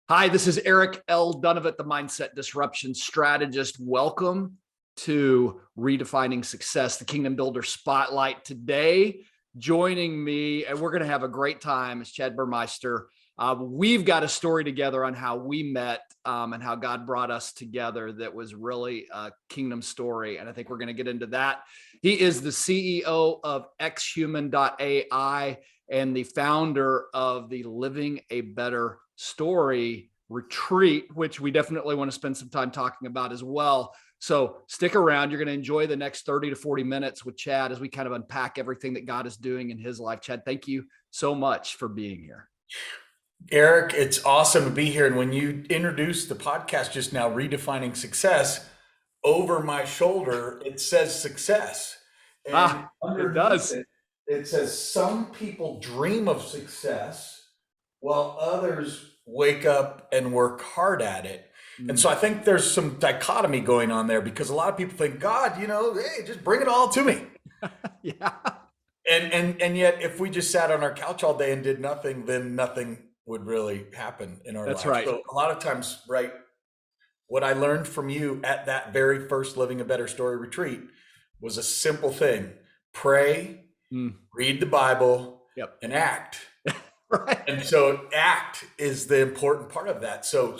Hi, this is Eric L. Dunavant, the Mindset Disruption Strategist. Welcome to Redefining Success, the Kingdom Builder Spotlight. Today, joining me, and we're going to have a great time, is Chad Burmeister. We've got a story together on how we met and how God brought us together that was really a kingdom story. And I think we're going to get into that. He is the CEO of xhuman.ai and the founder of the Living a Better Story retreat, which we definitely want to spend some time talking about as well. So stick around. You're going to enjoy the next 30 to 40 minutes with Chad as we kind of unpack everything that God is doing in his life. Chad, thank you so much for being here. Eric, it's awesome to be here. And when you introduced the podcast just now, Redefining Success, over my shoulder, it says success. And It underneath does. it, it says some people dream of success while others wake up and work hard at it. And so I think there's some dichotomy going on there because a lot of people think, God, hey, just bring it all to me. Yeah, And yet if we just sat on our couch all day and did nothing, then nothing would really happen in our that's lives. right. So a lot of times, right, what I learned from you at that very first Living a Better Story retreat was a simple thing: pray, Mm, read the Bible, yep. and act. Right. And so act is the important part of that. So,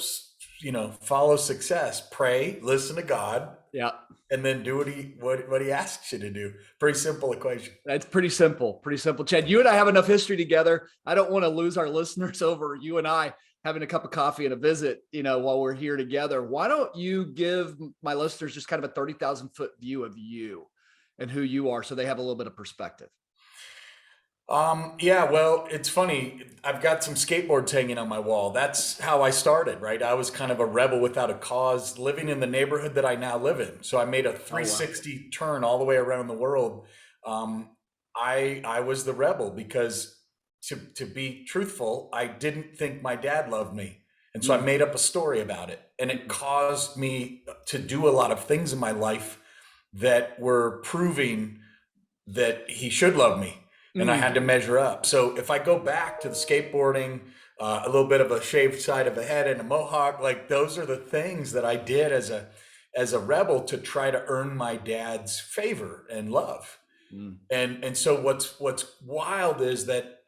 follow success, pray, listen to God, Yeah. and then do what he asks you to do. Pretty simple equation. That's pretty simple. Pretty simple. Chad, you and I have enough history together. I don't want to lose our listeners over you and I having a cup of coffee and a visit, while we're here together. Why don't you give my listeners just kind of a 30,000 foot view of you and who you are so they have a little bit of perspective? Yeah, well, it's funny. I've got some skateboards hanging on my wall. That's how I started, right? I was kind of a rebel without a cause living in the neighborhood that I now live in. So I made a Oh, wow. 360 turn all the way around the world. Um, I was the rebel because to be truthful, I didn't think my dad loved me. And so I Mm, made up a story about it. And it mm, caused me to do a lot of things in my life that were proving that he should love me, and I mm. had to measure up. So if I go back to the skateboarding, a little bit of a shaved side of the head and a mohawk, like those are the things that I did as a rebel to try to earn my dad's favor and love. Mm. And so what's wild is that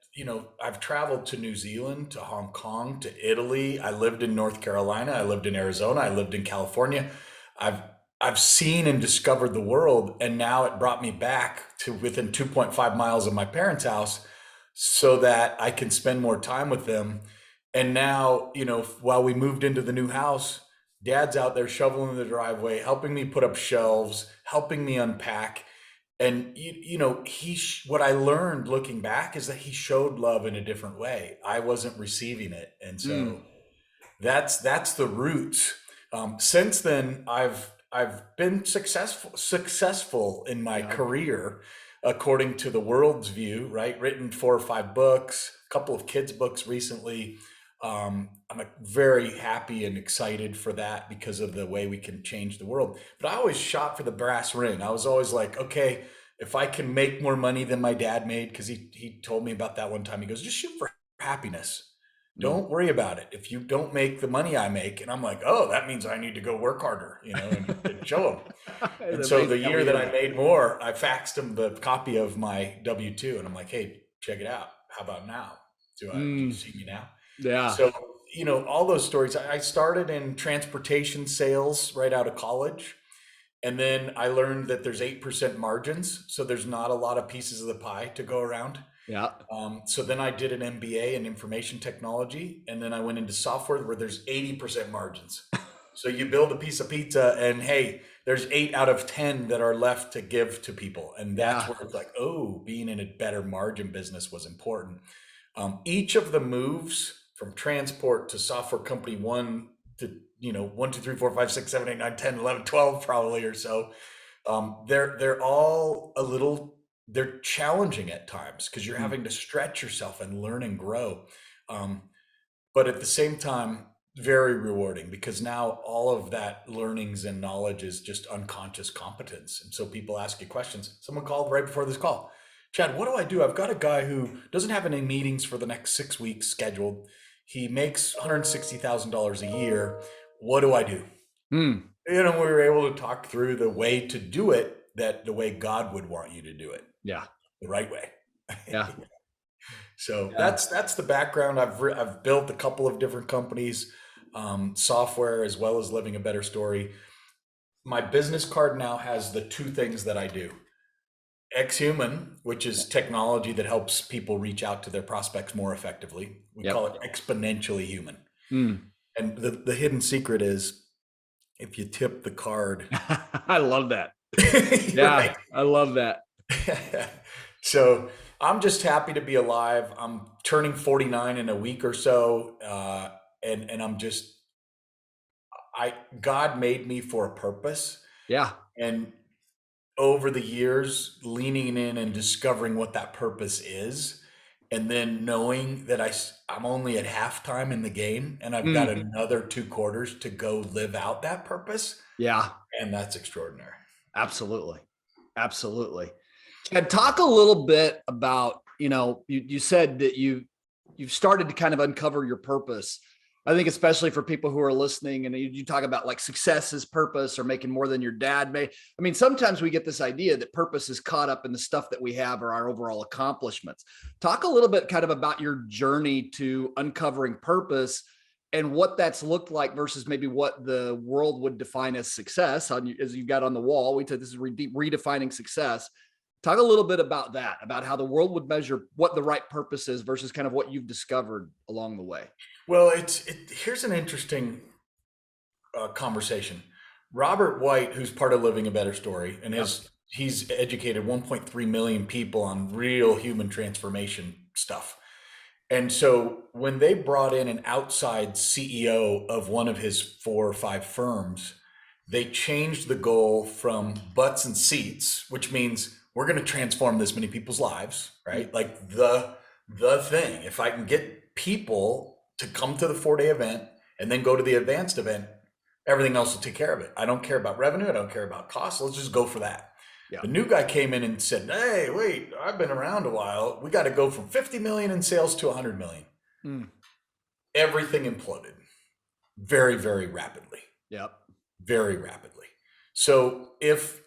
I've traveled to New Zealand, to Hong Kong, to Italy. I lived in North Carolina. I lived in Arizona. I lived in California. I've I've seen and discovered the world, and now it brought me back to within 2.5 miles of my parents' house so that I can spend more time with them. And now, while we moved into the new house, dad's out there shoveling the driveway, helping me put up shelves, helping me unpack. And what I learned looking back is that he showed love in a different way. I wasn't receiving it. And Mm. so that's the roots. Since then, I've been successful in my Yeah. career, according to the world's view. Right, written 4 or 5 books, a couple of kids' books recently. I'm very happy and excited for that because of the way we can change the world. But I always shot for the brass ring. I was always like, okay, if I can make more money than my dad made, because he told me about that one time. He goes, just shoot for happiness. Mm. Don't worry about it. If you don't make the money I make, and I'm like, oh, that means I need to go work harder, and show them. And It's so amazing the how we year do that I that. made more, I faxed him the copy of my W-2, and I'm like, hey, check it out. How about now? Do you Mm. see me now? Yeah. So, all those stories. I started in transportation sales right out of college. And then I learned that there's 8% margins. So there's not a lot of pieces of the pie to go around. Yeah. So then I did an MBA in information technology, and then I went into software where there's 80% margins. So you build a piece of pizza, and hey, there's 8 out of 10 that are left to give to people. And that's Yeah. where it's like, oh, being in a better margin business was important. Each of the moves from transport to software company one to, 1, 2, 3, 4, 5, 6, 7, 8, 9, 10, 11, 12 probably or so. They're all they're challenging at times because you're Mm. having to stretch yourself and learn and grow. Um, but at the same time, very rewarding because now all of that learnings and knowledge is just unconscious competence. And so people ask you questions. Someone called right before this call. Chad, what do I do? I've got a guy who doesn't have any meetings for the next 6 weeks scheduled. He makes $160,000 a year. What do I do? Mm. We were able to talk through the way to do it, that the way God would want you to do it, Yeah. the right way. Yeah. So Yeah. that's the background. I've built a couple of different companies, software as well as living a better story. My business card now has the two things that I do. X-Human, which is technology that helps people reach out to their prospects more effectively. We Yep. call it exponentially human. Mm. And the hidden secret is if you tip the card, I love that. Yeah. right? I love that. So I'm just happy to be alive. I'm turning 49 in a week or so. And God made me for a purpose. Yeah. And over the years, leaning in and discovering what that purpose is, and then knowing that I'm only at halftime in the game and I've got Mm. another 2 quarters to go live out that purpose. Yeah. And that's extraordinary. Absolutely. Absolutely. Ted, talk a little bit about, you said that you've started to kind of uncover your purpose. I think especially for people who are listening, and you talk about like success is purpose or making more than your dad made. I mean, sometimes we get this idea that purpose is caught up in the stuff that we have or our overall accomplishments. Talk a little bit kind of about your journey to uncovering purpose and what that's looked like versus maybe what the world would define as success. As you've got on the wall, we said this is redefining success. Talk a little bit about that, about how the world would measure what the right purpose is versus kind of what you've discovered along the way. Well, here's an interesting conversation. Robert White, who's part of Living a Better Story, and Yep. he's educated 1.3 million people on real human transformation stuff. And so when they brought in an outside CEO of one of his 4 or 5 firms, they changed the goal from butts and seats, which means we're going to transform this many people's lives, right? Like the thing. If I can get people to come to the 4-day event and then go to the advanced event, everything else will take care of it. I don't care about revenue. I don't care about costs. Let's just go for that. Yeah. The new guy came in and said, "Hey, wait, I've been around a while. We got to go from 50 million in sales to 100 million." Mm. Everything imploded very, very rapidly. Yep. Very rapidly. So if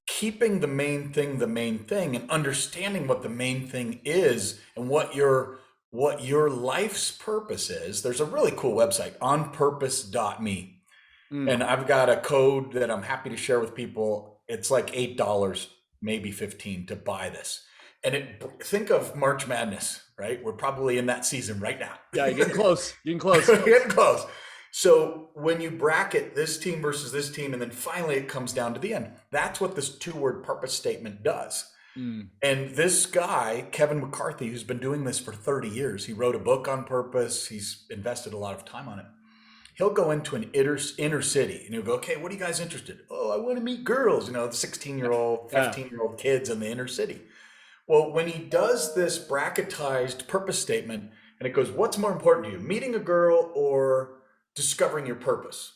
keeping the main thing and understanding what the main thing is and what your life's purpose is, there's a really cool website, onpurpose.me. And I've got a code that I'm happy to share with people. It's like $8, maybe 15 to buy this. And think of March Madness, right? We're probably in that season right now. Yeah, you're getting close. You're getting close. We're getting close. So when you bracket this team versus this team, and then finally it comes down to the end, that's what this 2-word purpose statement does. And this guy, Kevin McCarthy, who's been doing this for 30 years, he wrote a book on purpose. He's invested a lot of time on it. He'll go into an inner city and he'll go, "Okay, what are you guys interested in?" "Oh, I want to meet girls," the 16-year-old, 15-year-old kids in the inner city. Well, when he does this bracketized purpose statement and it goes, "What's more important to you, meeting a girl or discovering your purpose?"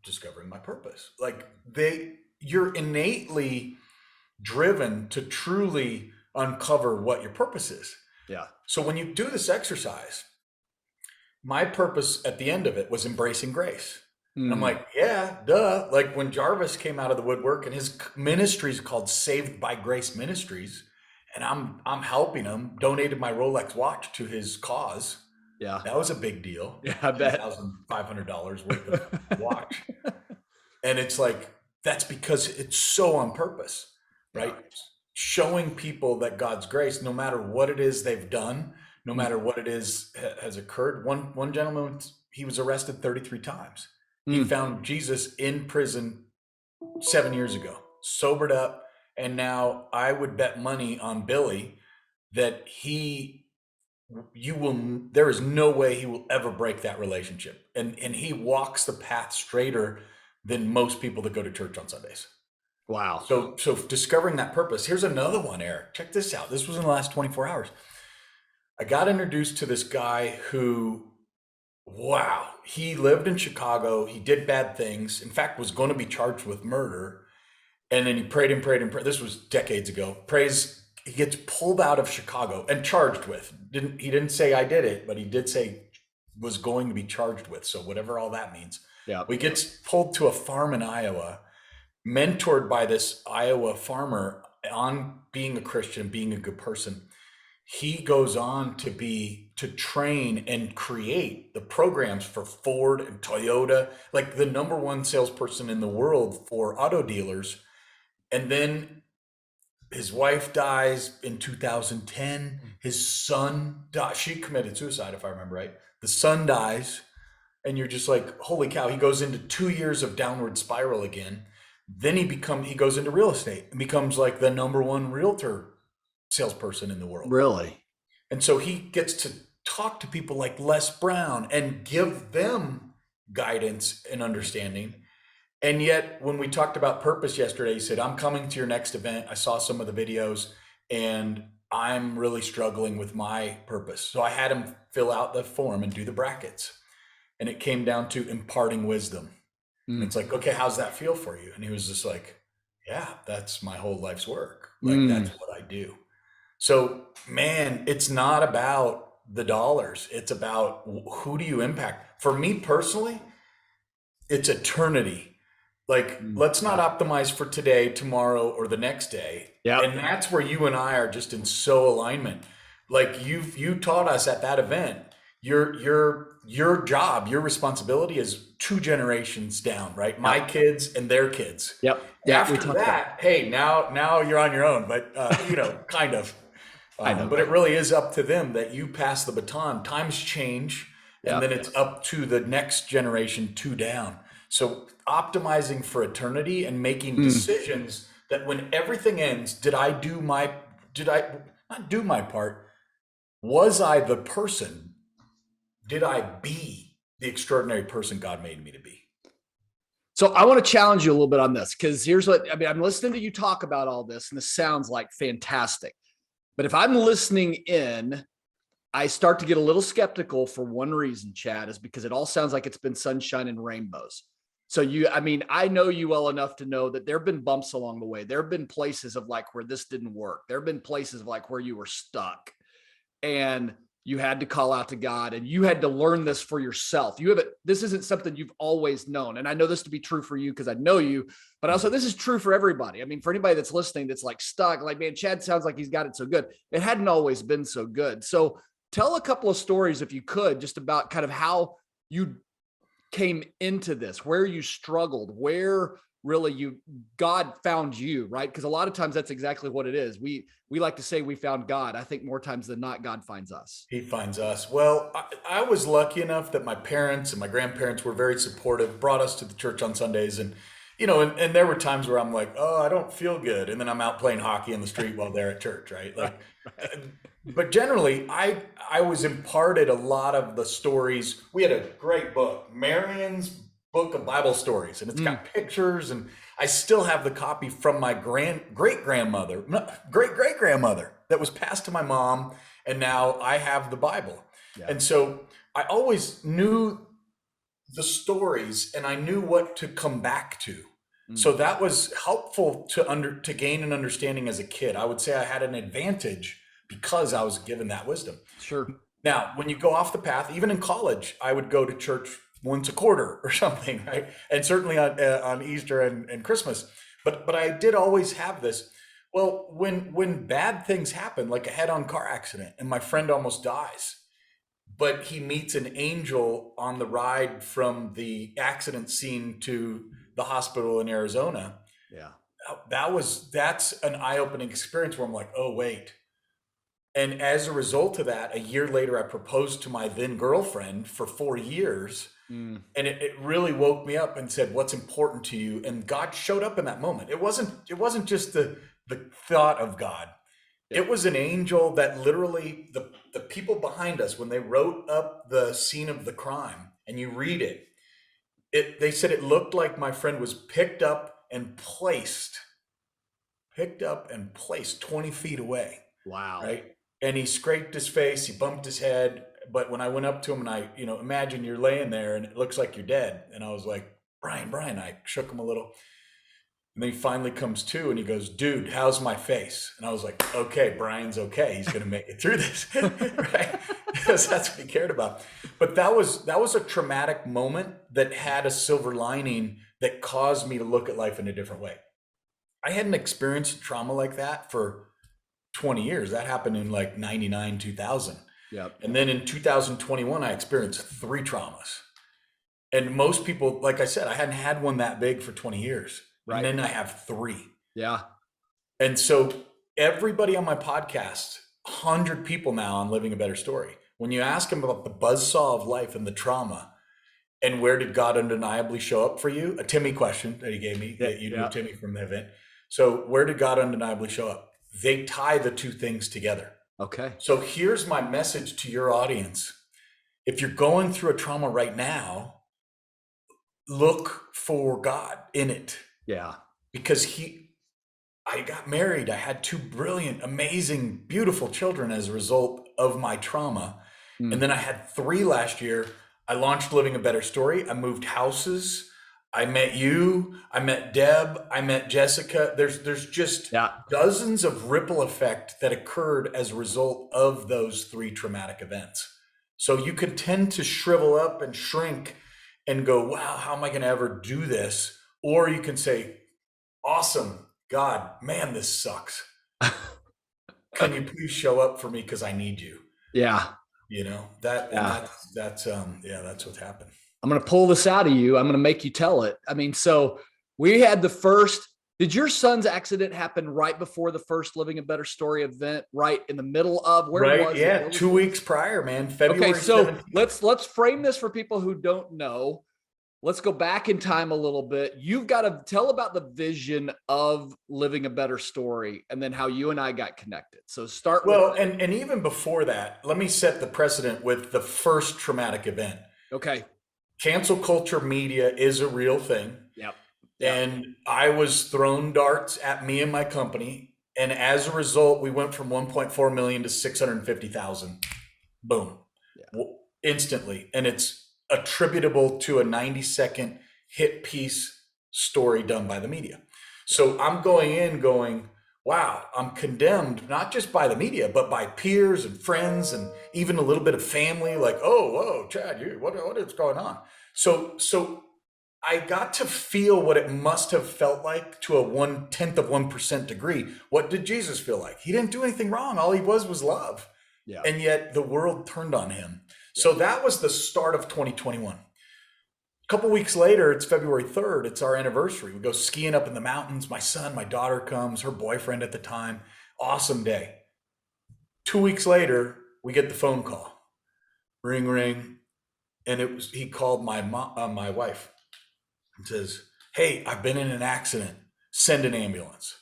"Discovering my purpose." Like you're innately driven to truly uncover what your purpose is. Yeah. So when you do this exercise, my purpose at the end of it was embracing grace. And I'm like, yeah, duh. Like when Jarvis came out of the woodwork and his ministry is called Saved by Grace Ministries, and I'm helping him, donated my Rolex watch to his cause. Yeah. That was a big deal. Yeah, I bet. $1,500 worth of watch. And it's like, that's because it's so on purpose, right? Yeah. Showing people that God's grace, no matter what it is they've done, no matter what it is has occurred. One gentleman, he was arrested 33 times. He found Jesus in prison 7 years ago, sobered up. And now I would bet money on Billy that there is no way he will ever break that relationship. And he walks the path straighter than most people that go to church on Sundays. Wow. So discovering that purpose. Here's another one, Eric. Check this out. This was in the last 24 hours. I got introduced to this guy who, wow, he lived in Chicago. He did bad things. In fact, was going to be charged with murder. And then he prayed and prayed and prayed. This was decades ago. He gets pulled out of Chicago and charged with. He didn't say I did it, but he did say was going to be charged with. So whatever all that means. Yeah. We get pulled to a farm in Iowa, mentored by this Iowa farmer on being a Christian, being a good person. He goes on to train and create the programs for Ford and Toyota, like the number one salesperson in the world for auto dealers. And then his wife dies in 2010. His son dies. She committed suicide, if I remember right. The son dies. And you're just like, holy cow. He goes into 2 years of downward spiral again. Then he goes into real estate and becomes like the number one realtor salesperson in the world. Really? And so he gets to talk to people like Les Brown and give them guidance and understanding. And yet when we talked about purpose yesterday, he said, I'm coming to your next event. I saw some of the videos and I'm really struggling with my purpose. So I had him fill out the form and do the brackets. And it came down to imparting wisdom. And it's like, okay, how's that feel for you? And he was just like, yeah, that's my whole life's work. Like, that's what I do. So, man, it's not about the dollars. It's about who do you impact? For me personally, it's eternity. Like, let's not optimize for today, tomorrow, or the next day. Yep. And that's where you and I are just in so alignment. Like you taught us at that event, your job, your responsibility is 2 generations down, right? My kids and their kids. Yep. Yeah. After that, hey, now you're on your own, but kind of. But it really is up to them that you pass the baton. Times change, and then it's up to the next generation 2 down. So optimizing for eternity and making decisions that when everything ends, did I not do my part? Was I the person? Did I be the extraordinary person God made me to be? So I want to challenge you a little bit on this, because here's what, I mean, I'm listening to you talk about all this and this sounds like fantastic. But if I'm listening in, I start to get a little skeptical for one reason, Chad, is because it all sounds like it's been sunshine and rainbows. So I know you well enough to know that there've been bumps along the way. There've been places of like where this didn't work. There've been places of like where you were stuck and you had to call out to God and you had to learn this for yourself. This isn't something you've always known. And I know this to be true for you because I know you, but also this is true for everybody. I mean, for anybody that's listening, that's like stuck, like, man, Chad sounds like he's got it so good. It hadn't always been so good. So tell a couple of stories, if you could, just about kind of how you came into this, where you struggled, where really God found you, right? Because a lot of times that's exactly what it is. We like to say we found God. I think more times than not, God finds us. He finds us. Well, I was lucky enough that my parents and my grandparents were very supportive, brought us to the church on Sundays. And, and there were times where I'm like, oh, I don't feel good. And then I'm out playing hockey in the street while they're at church, right? Like, but generally, I was imparted a lot of the stories. We had a great book, Marion's Book of Bible Stories, and it's got pictures, and I still have the copy from my great-great-grandmother that was passed to my mom, and now I have the Bible. Yeah. And so I always knew the stories, and I knew what to come back to. So that was helpful to gain an understanding as a kid. I would say I had an advantage because I was given that wisdom. Sure. Now, when you go off the path, even in college, I would go to church once a quarter or something, right? And certainly on Easter and Christmas. But I did always have this. Well, when bad things happen, like a head-on car accident, and my friend almost dies, but he meets an angel on the ride from the accident scene to the hospital in Arizona. Yeah. That's an eye-opening experience where I'm like, oh, wait. And as a result of that, a year later, I proposed to my then girlfriend for 4 years. And it really woke me up and said, what's important to you? And God showed up in that moment. It wasn't just the thought of God. Yeah. It was an angel that literally the people behind us, when they wrote up the scene of the crime and you read it, they said it looked like my friend was picked up and placed 20 feet away. Wow. Right. And he scraped his face, he bumped his head. But when I went up to him and I, imagine you're laying there and it looks like you're dead. And I was like, Brian, I shook him a little. And then he finally comes to and he goes, dude, how's my face? And I was like, okay, Brian's okay. He's going to make it through this. Right. because that's what he cared about. But that was a traumatic moment that had a silver lining that caused me to look at life in a different way. I hadn't experienced trauma like that for 20 years. That happened in like 99, 2000. Yep. And then in 2021, I experienced 3 traumas. And most people, like I said, I hadn't had one that big for 20 years. Right. And then I have 3. Yeah. And so everybody on my podcast, 100 people now on Living a Better Story, when you ask them about the buzzsaw of life and the trauma and where did God undeniably show up for you, a Timmy question that he gave me, that you knew Timmy from the event. So where did God undeniably show up? They tie the 2 things together. Okay. So here's my message to your audience. If you're going through a trauma right now, look for God in it. Yeah. Because I got married. I had 2 brilliant, amazing, beautiful children as a result of my trauma. And then I had 3 last year. I launched Living a Better Story. I moved houses. I met you. I met Deb. I met Jessica. There's just dozens of ripple effect that occurred as a result of those 3 traumatic events. So you could tend to shrivel up and shrink and go, wow, how am I going to ever do this? Or you can say, awesome, God, man, this sucks. Can you please show up for me because I need you? Yeah. You know, that's what's happened. I'm going to pull this out of you. I'm going to make you tell it. I mean, so we had did your son's accident happen right before the first Living a Better Story event, right in the middle of was it? Yeah. 2 weeks prior, man. February. Okay. So 17th. let's frame this for people who don't know. Let's go back in time a little bit. You've got to tell about the vision of Living a Better Story and then how you and I got connected. So start with and even before that, let me set the precedent with the first traumatic event. Okay. Cancel culture media is a real thing. Yep. And I was thrown darts at me and my company. And as a result, we went from 1.4 million to 650,000. Boom. Yeah. Instantly. And it's attributable to a 90-second hit piece story done by the media. So I'm going in going, wow, I'm condemned, not just by the media, but by peers and friends and even a little bit of family, like, oh, whoa, Chad, what is going on? So I got to feel what it must have felt like to a 1/10 of 1% degree. What did Jesus feel like? He didn't do anything wrong. All he was love. Yeah. And yet the world turned on him. So that was the start of 2021. A couple weeks later, it's February 3rd. It's our anniversary. We go skiing up in the mountains. My daughter comes, her boyfriend at the time. Awesome day. 2 weeks later, we get the phone call. Ring, ring. And he called my wife and says, hey, I've been in an accident. Send an ambulance.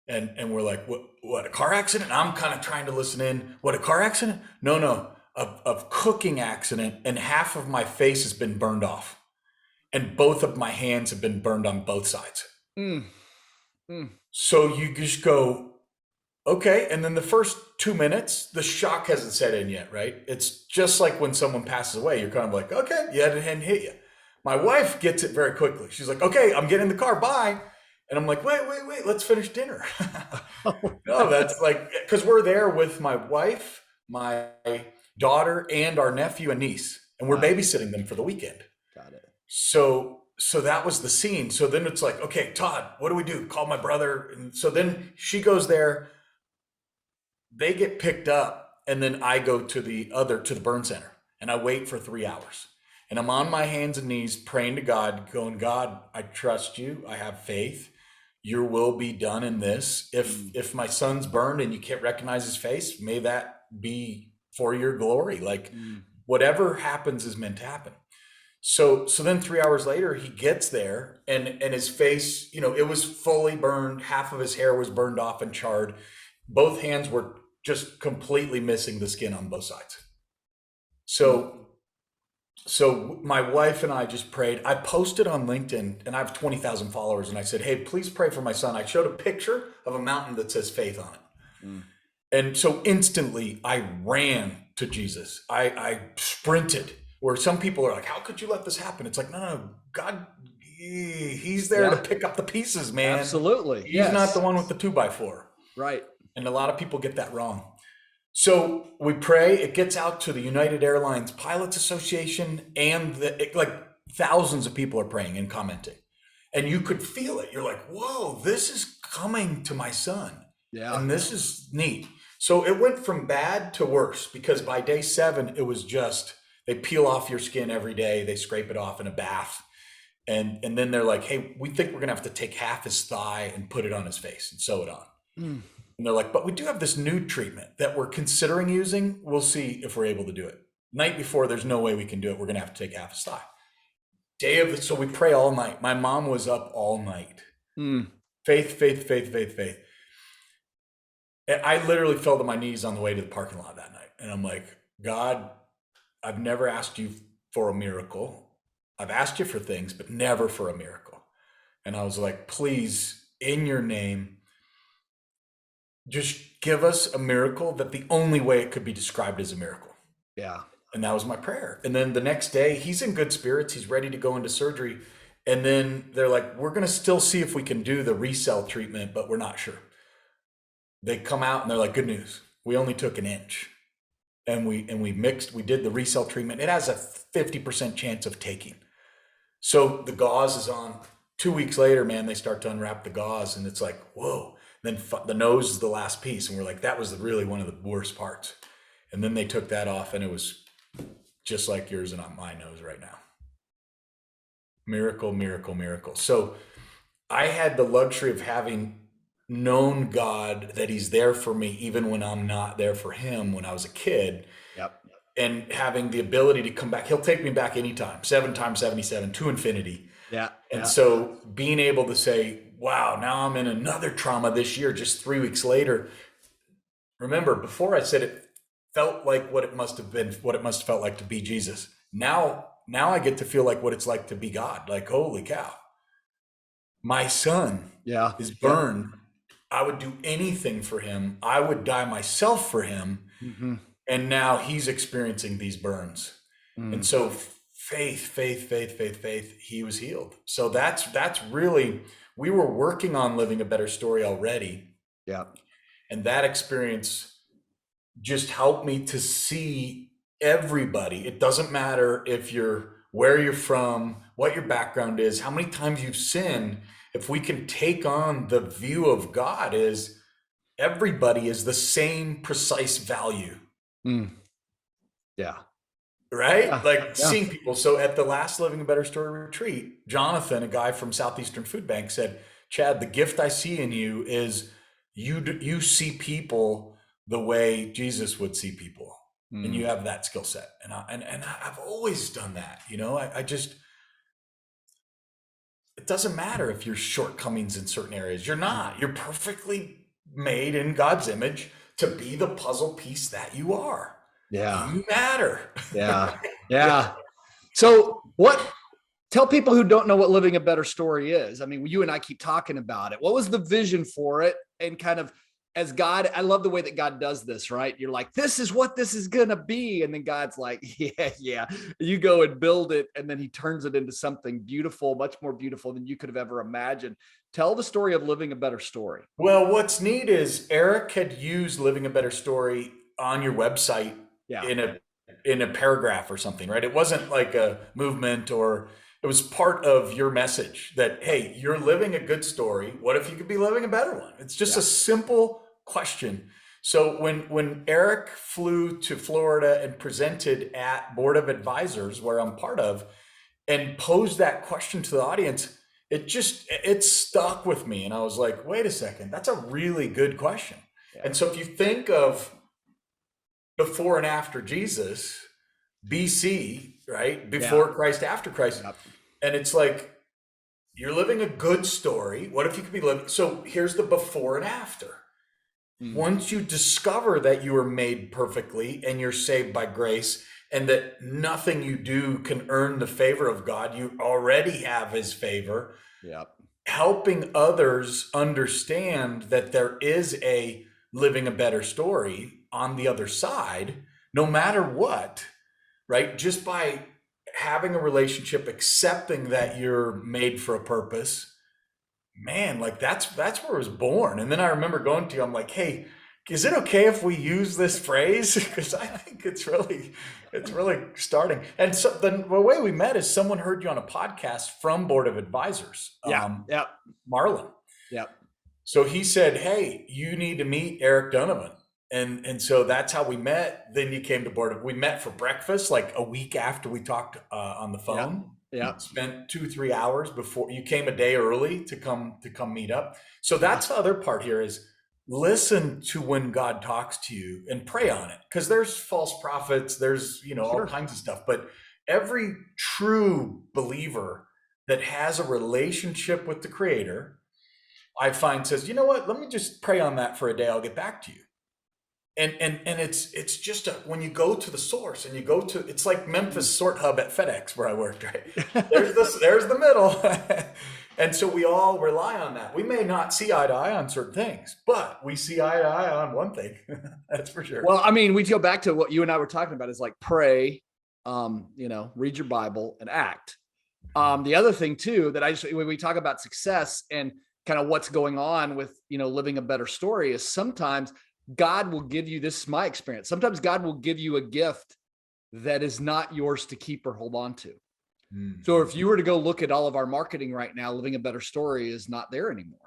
And we're like, what, a car accident? I'm kind of trying to listen in. What, a car accident? No. A cooking accident, and half of my face has been burned off. And both of my hands have been burned on both sides. So you just go, okay. And then the first 2 minutes, the shock hasn't set in yet, right? It's just like when someone passes away, you're kind of like, okay, yeah, it hadn't hit you. My wife gets it very quickly. She's like, okay, I'm getting in the car, bye. And I'm like, wait, let's finish dinner. No, that's like, because we're there with my wife, my daughter, and our nephew and niece, and we're babysitting them for the weekend. Got it. So that was the scene. So then it's like, okay, Todd, what do we do? Call my brother. And so then she goes there, they get picked up, and then I go to the burn center, and I wait for 3 hours. And I'm on my hands and knees praying to God, going, God, I trust you. I have faith. Your will be done in this. If my son's burned and you can't recognize his face, may that be for your glory. Like whatever happens is meant to happen. So then 3 hours later, he gets there and his face, it was fully burned. Half of his hair was burned off and charred. Both hands were just completely missing the skin on both sides. So my wife and I just prayed. I posted on LinkedIn, and I have 20,000 followers, and I said, hey, please pray for my son. I showed a picture of a mountain that says faith on it. And so instantly I ran to Jesus. I sprinted, where some people are like, how could you let this happen? It's like, no, God, he's there to pick up the pieces, man. Absolutely. He's not the one with the 2x4. Right. And a lot of people get that wrong. So we pray, it gets out to the United Airlines Pilots Association, and like thousands of people are praying and commenting. And you could feel it. You're like, whoa, this is coming to my son. Yeah. And this is neat. So it went from bad to worse, because by day 7, it was just, they peel off your skin every day. They scrape it off in a bath. And then they're like, hey, we think we're going to have to take half his thigh and put it on his face and sew it on. Mm. And they're like, but we do have this new treatment that we're considering using. We'll see if we're able to do it. Night before, there's no way we can do it. We're going to have to take half his thigh. So we pray all night. My mom was up all night. Mm. Faith, faith, faith, faith, faith. And I literally fell to my knees on the way to the parking lot that night. And I'm like, God, I've never asked you for a miracle. I've asked you for things, but never for a miracle. And I was like, please, in your name, just give us a miracle that the only way it could be described as a miracle. Yeah. And that was my prayer. And then the next day, he's in good spirits. He's ready to go into surgery. And then they're like, we're going to still see if we can do the RECELL treatment, but we're not sure. They come out and they're like, good news. We only took an inch. And we did the RECELL treatment. It has a 50% chance of taking. So the gauze is on. 2 weeks later, man, they start to unwrap the gauze, and it's like, whoa. Then the nose is the last piece. And we're like, that was really one of the worst parts. And then they took that off, and it was just like yours and my nose right now. Miracle, miracle, miracle. So I had the luxury of having known God, that he's there for me even when I'm not there for him, when I was a kid. Yep. And having the ability to come back. He'll take me back anytime, 7 times 77 to infinity. Yeah. And so being able to say, wow, now I'm in another trauma this year, just 3 weeks later. Remember, before I said it felt like what it must have felt like to be Jesus. Now I get to feel like what it's like to be God. Like, holy cow, my son is burned. Yeah. I would do anything for him. I would die myself for him. Mm-hmm. And now he's experiencing these burns. Mm. And so faith, he was healed. So that's really, we were working on living a better story already. Yeah. And that experience just helped me to see everybody. It doesn't matter where you're from, what your background is, how many times you've sinned. If we can take on the view of God as everybody is the same precise value. Mm. Yeah. Right? Seeing people. So at the last Living a Better Story retreat, Jonathan, a guy from Southeastern Food Bank, said, Chad, the gift I see in you is you see people the way Jesus would see people. Mm. And you have that skill set. And I've always done that. It doesn't matter if you're shortcomings in certain areas. You're not. You're perfectly made in God's image to be the puzzle piece that you are. Yeah. You matter. Yeah. Yeah. So tell people who don't know what Living a Better Story is. I mean, you and I keep talking about it. What was the vision for it? And kind of as God, I love the way that God does this, right? You're like, this is what this is going to be. And then God's like, yeah, you go and build it. And then he turns it into something beautiful, much more beautiful than you could have ever imagined. Tell the story of Living a Better Story. Well, what's neat is Eric had used Living a Better Story on your website in a paragraph or something, right? It wasn't like a movement, or it was part of your message that, hey, you're living a good story. What if you could be living a better one? It's just a simple question. So when Eric flew to Florida and presented at Board of Advisors, where I'm part of, and posed that question to the audience, it stuck with me. And I was like, wait a second, that's a really good question. Yeah. And so if you think of before and after Jesus, BC, right? Before Christ, after Christ. Yep. And it's like, you're living a good story. What if you could be living? So here's the before and after. Mm. Once you discover that you were made perfectly and you're saved by grace, and that nothing you do can earn the favor of God, you already have his favor. Yep. Helping others understand that there is a living a better story on the other side, no matter what, right? Just by having a relationship, accepting that you're made for a purpose, man, like that's where I was born. And then I remember going to you, I'm like, hey, is it okay if we use this phrase? Because I think it's really starting. And so the way we met is someone heard you on a podcast from Board of Advisors, Yeah. Yep. Marlon. Yep. So he said, "Hey, you need to meet Eric Dunavant." And so that's how we met. Then you came to board. We met for breakfast like a week after we talked on the Yep. phone. Yep. Spent 2-3 hours before you came a day early to come meet up. So that's the other part here is listen to when God talks to you and pray on it. Because there's false prophets, there's all Sure. kinds of stuff. But every true believer that has a relationship with the Creator, I find says, you know what, let me just pray on that for a day. I'll get back to you. And it's just when you go to the source and you go to, it's like Memphis sort hub at FedEx where I worked, right? There's the middle. And so we all rely on that. We may not see eye to eye on certain things, but we see eye to eye on one thing. That's for sure. Well, I mean, we go back to what you and I were talking about is like pray, read your Bible and act. The other thing too, that when we talk about success and kind of what's going on with, living a better story is sometimes God will give you, this is my experience, sometimes God will give you a gift that is not yours to keep or hold on to. So if you were to go look at all of our marketing right now, Living a Better Story is not there anymore.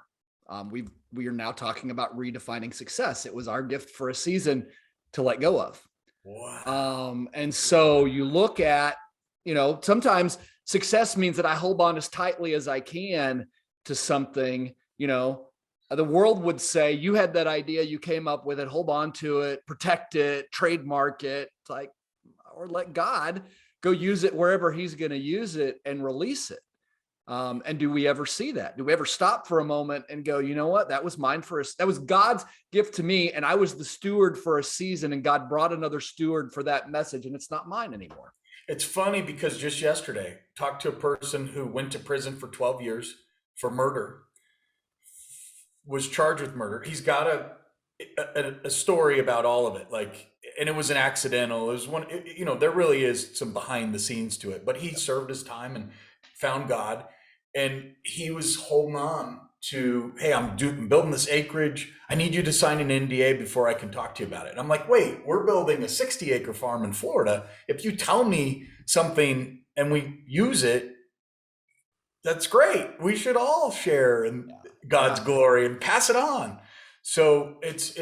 We are now talking about redefining success. It was our gift for a season to let go of. Wow. And so you look at, sometimes success means that I hold on as tightly as I can to something. The world would say, you had that idea, you came up with it, hold on to it, protect it, trademark it, or let God go use it wherever he's going to use it and release it. And do we ever see that? Do we ever stop for a moment and go, you know what, that was mine that was God's gift to me. And I was the steward for a season and God brought another steward for that message and it's not mine anymore. It's funny because just yesterday talked to a person who went to prison for 12 years for murder, was charged with murder. He's got a story about all of it. And it was an accidental. It was one, there really is some behind the scenes to it, but he served his time and found God. And he was holding on to, hey, I'm building this acreage. I need you to sign an NDA before I can talk to you about it. And I'm like, wait, we're building a 60-acre farm in Florida. If you tell me something and we use it, that's great. We should all share in God's glory and pass it on. So it's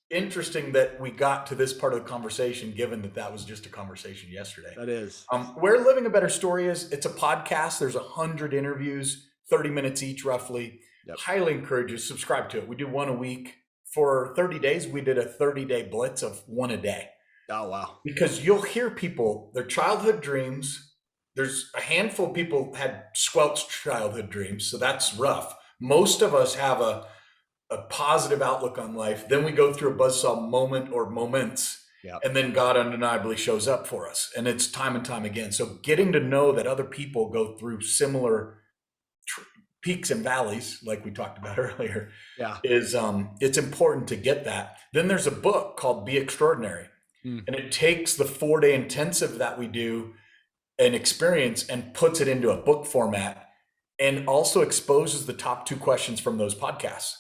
interesting that we got to this part of the conversation, given that was just a conversation yesterday. That is. Where Living a Better Story is, it's a podcast. There's 100 interviews, 30 minutes each roughly. Yep. Highly encourage you to subscribe to it. We do one a week. For 30 days, we did a 30-day blitz of one a day. Oh, wow. Because you'll hear people, their childhood dreams. There's a handful of people had squelched childhood dreams, so that's rough. Most of us have a positive outlook on life. Then we go through a buzzsaw moment or moments, and then God undeniably shows up for us. And it's time and time again. So getting to know that other people go through similar peaks and valleys, like we talked about earlier, is it's important to get that. Then there's a book called Be Extraordinary. And it takes the 4-day intensive that we do and experience and puts it into a book format and also exposes the top 2 questions from those podcasts.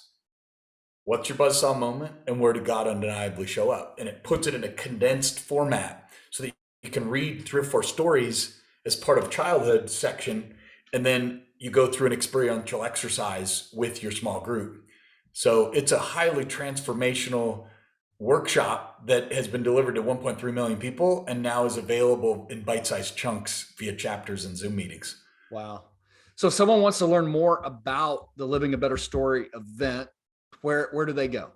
What's your buzzsaw moment and where did God undeniably show up? And it puts it in a condensed format so that you can read 3 or 4 stories as part of childhood section. And then you go through an experiential exercise with your small group. So it's a highly transformational workshop that has been delivered to 1.3 million people and now is available in bite-sized chunks via chapters and Zoom meetings. Wow. So if someone wants to learn more about the Living a Better Story event, where do they go?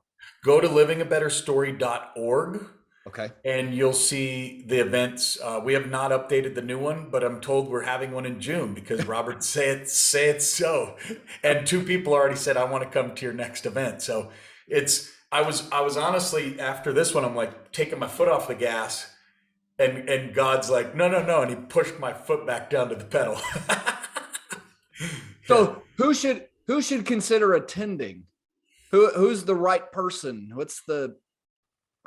Go to livingabetterstory.org. Okay. And you'll see the events. We have not updated the new one, but I'm told we're having one in June because Robert say it so. And 2 people already said, I want to come to your next event. So I was honestly, after this one, I'm like taking my foot off the gas and God's like, no. And he pushed my foot back down to the pedal. So who should consider attending? Who's the right person?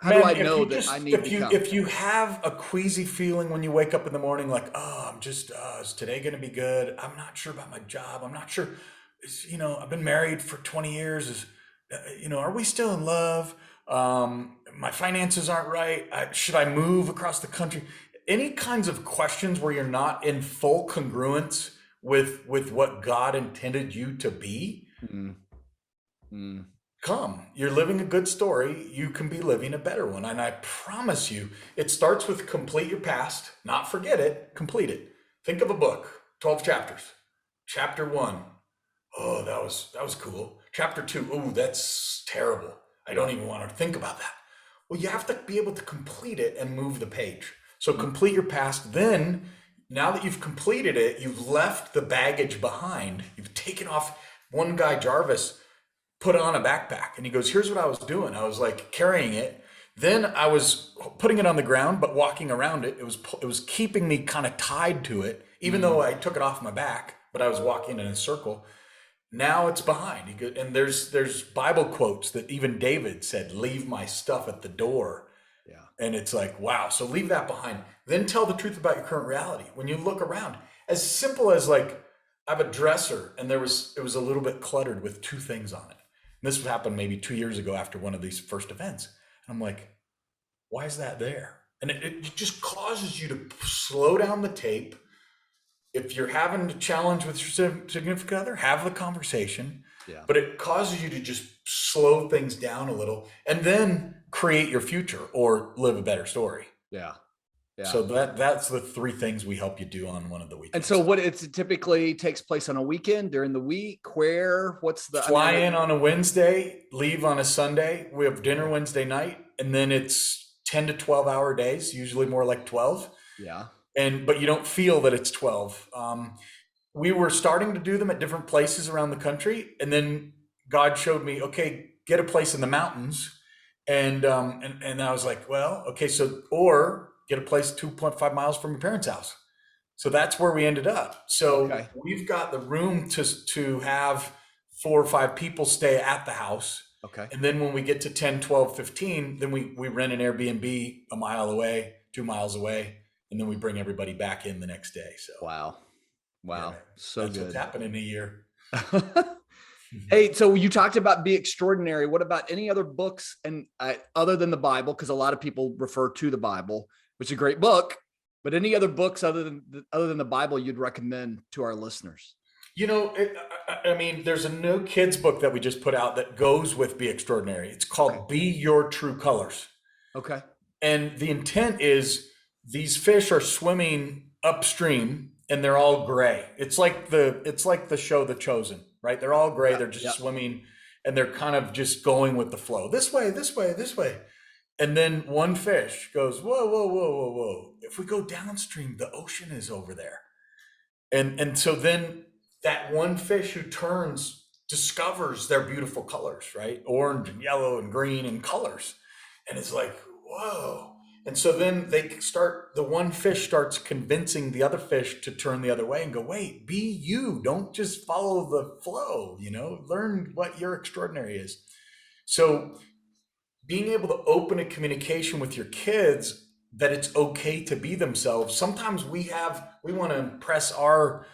How do I know that I need to come? If you have a queasy feeling when you wake up in the morning, like, I'm just, is today going to be good? I'm not sure about my job. I'm not sure. I've been married for 20 years. Are we still in love? My finances aren't right. Should I move across the country? Any kinds of questions where you're not in full congruence with what God intended you to be, Mm, mm, come. You're living a good story. You can be living a better one. And I promise you, it starts with complete your past, not forget it, complete it. Think of a book, 12 chapters. Chapter 1. Oh, that was cool. Chapter 2. Oh, that's terrible. I yeah. don't even want to think about that. Well, you have to be able to complete it and move the page. So Mm, complete your past. Then, now that you've completed it, you've left the baggage behind. You've taken off. One guy, Jarvis, put on a backpack and he goes, here's what I was doing. I was like carrying it. Then I was putting it on the ground, but walking around it. It was keeping me kind of tied to it, even mm, though I took it off my back, but I was walking in a circle. Now it's behind. And there's Bible quotes that even David said, leave my stuff at the door. yeah. And it's like, wow. So leave that behind. Then tell the truth about your current reality. When you look around, as simple as like, I have a dresser and it was a little bit cluttered with two things on it. And this happened maybe 2 years ago after one of these first events. And I'm like, why is that there? And it just causes you to slow down the tape. If you're having a challenge with your significant other, have the conversation. Yeah. But it causes you to just slow things down a little and then create your future or live a better story. Yeah. Yeah. So that's the three things we help you do on one of the weekends. And so what it typically takes place on a weekend, during the week, where, what's the, Fly in on a Wednesday, leave on a Sunday. We have dinner Wednesday night, and then it's 10 to 12 hour days, usually more like 12. yeah. But you don't feel that it's 12. We were starting to do them at different places around the country, and then God showed me, okay, get a place in the mountains. And I was like, well, okay, so, or get a place 2.5 miles from your parents' house. So that's where we ended up. So Okay. we've got the room to have 4 or 5 people stay at the house. Okay. And then when we get to 10, 12, 15, then we rent an Airbnb a mile away, 2 miles away, and then we bring everybody back in the next day. So Wow. Wow. yeah, So that's good. what's happened in a year. Hey, so you talked about Be Extraordinary. What about any other books and other than the Bible? Because a lot of people refer to the Bible, which is a great book, but any other books other than the Bible you'd recommend to our listeners? You know, I mean, there's a new kids book that we just put out that goes with Be Extraordinary. It's called Okay. Be Your True Colors. Okay. And the intent is these fish are swimming upstream and they're all gray. It's like the show The Chosen, right? They're all gray. Yeah. They're just Yeah. swimming and they're kind of just going with the flow. This way, this way, this way. And then one fish goes, whoa, whoa, whoa, whoa, whoa. If we go downstream, the ocean is over there. And so then that one fish who turns discovers their beautiful colors, right? Orange and yellow and green and colors. And it's like, whoa. And so then the one fish starts convincing the other fish to turn the other way and go, wait, be you. Don't just follow the flow, learn what your extraordinary is. So being able to open a communication with your kids that it's okay to be themselves. Sometimes we want to impress our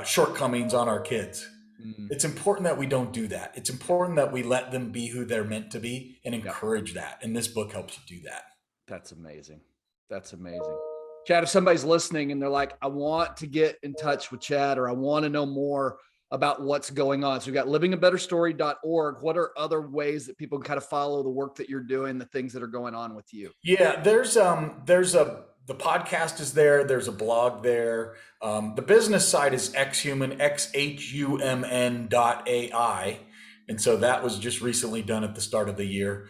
shortcomings on our kids. Mm, It's important that we don't do that. It's important that we let them be who they're meant to be and yeah. encourage that. And this book helps you do that. That's amazing. That's amazing. Chad, if somebody's listening and they're like, I want to get in touch with Chad, or I want to know more about what's going on. So we've got livingabetterstory.org. What are other ways that people can kind of follow the work that you're doing, the things that are going on with you? Yeah, the podcast is there. There's a blog there. The business side is xhuman, xhumn.ai. And so that was just recently done at the start of the year.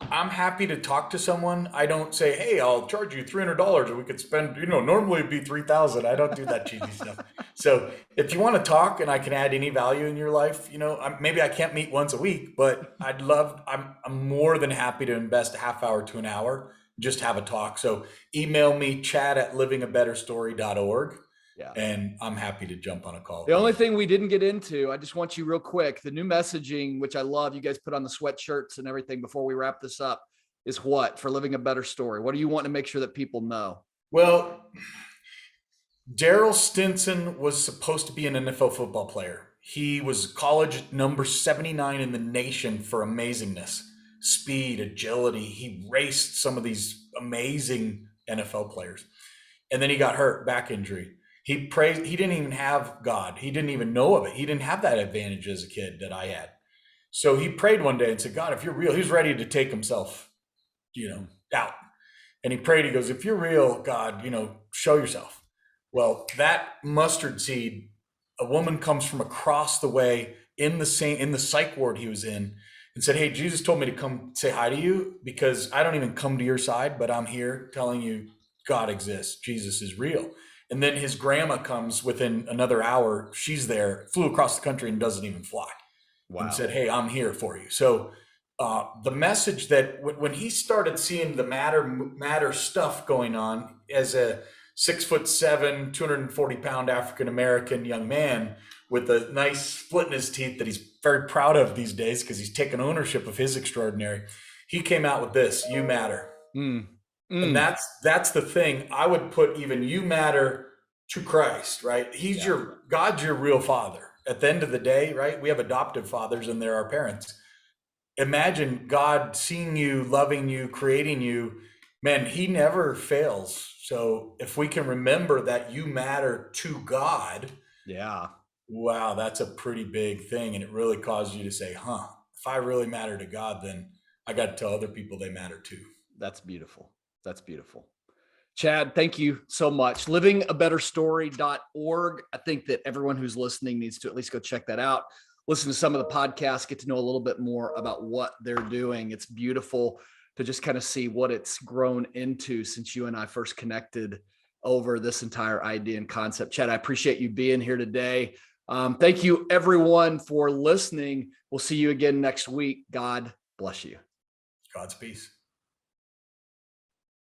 I'm happy to talk to someone. I don't say, hey, I'll charge you $300 and we could spend, normally it'd be $3,000. I don't do that cheesy stuff. So if you want to talk and I can add any value in your life, maybe I can't meet once a week, but I'm more than happy to invest a half hour to an hour, just have a talk. So email me, chad@livingabetterstory.org. Yeah. And I'm happy to jump on a call. The only thing we didn't get into, I just want you real quick, the new messaging, which I love, you guys put on the sweatshirts and everything before we wrap this up, is what for Living a Better Story? What do you want to make sure that people know? Well, Daryl Stinson was supposed to be an NFL football player. He was college number 79 in the nation for amazingness, speed, agility. He raced some of these amazing NFL players. And then he got hurt, back injury. He prayed. He didn't even have God. He didn't even know of it. He didn't have that advantage as a kid that I had. So he prayed one day and said, God, if you're real, he was ready to take himself, out. And he prayed, he goes, if you're real, God, show yourself. Well, that mustard seed, a woman comes from across the way in the psych ward he was in and said, hey, Jesus told me to come say hi to you because I don't even come to your side, but I'm here telling you God exists. Jesus is real. And then his grandma comes within another hour. She's there, flew across the country and doesn't even fly. Wow. And said, hey, I'm here for you. So the message that when he started seeing the matter stuff going on as a 6'7", 240-pound African-American young man with a nice split in his teeth that he's very proud of these days because he's taken ownership of his extraordinary, he came out with this, you matter. And that's the thing. I would put even you matter to Christ, right? God's your real father. At the end of the day, right? We have adoptive fathers and they're our parents. Imagine God seeing you, loving you, creating you. Man, he never fails. So if we can remember that you matter to God, wow, that's a pretty big thing. And it really causes you to say, if I really matter to God, then I got to tell other people they matter too. That's beautiful. That's beautiful. Chad, thank you so much. Livingabetterstory.org. I think that everyone who's listening needs to at least go check that out. Listen to some of the podcasts, get to know a little bit more about what they're doing. It's beautiful to just kind of see what it's grown into since you and I first connected over this entire idea and concept. Chad, I appreciate you being here today. Thank you everyone for listening. We'll see you again next week. God bless you. God's peace.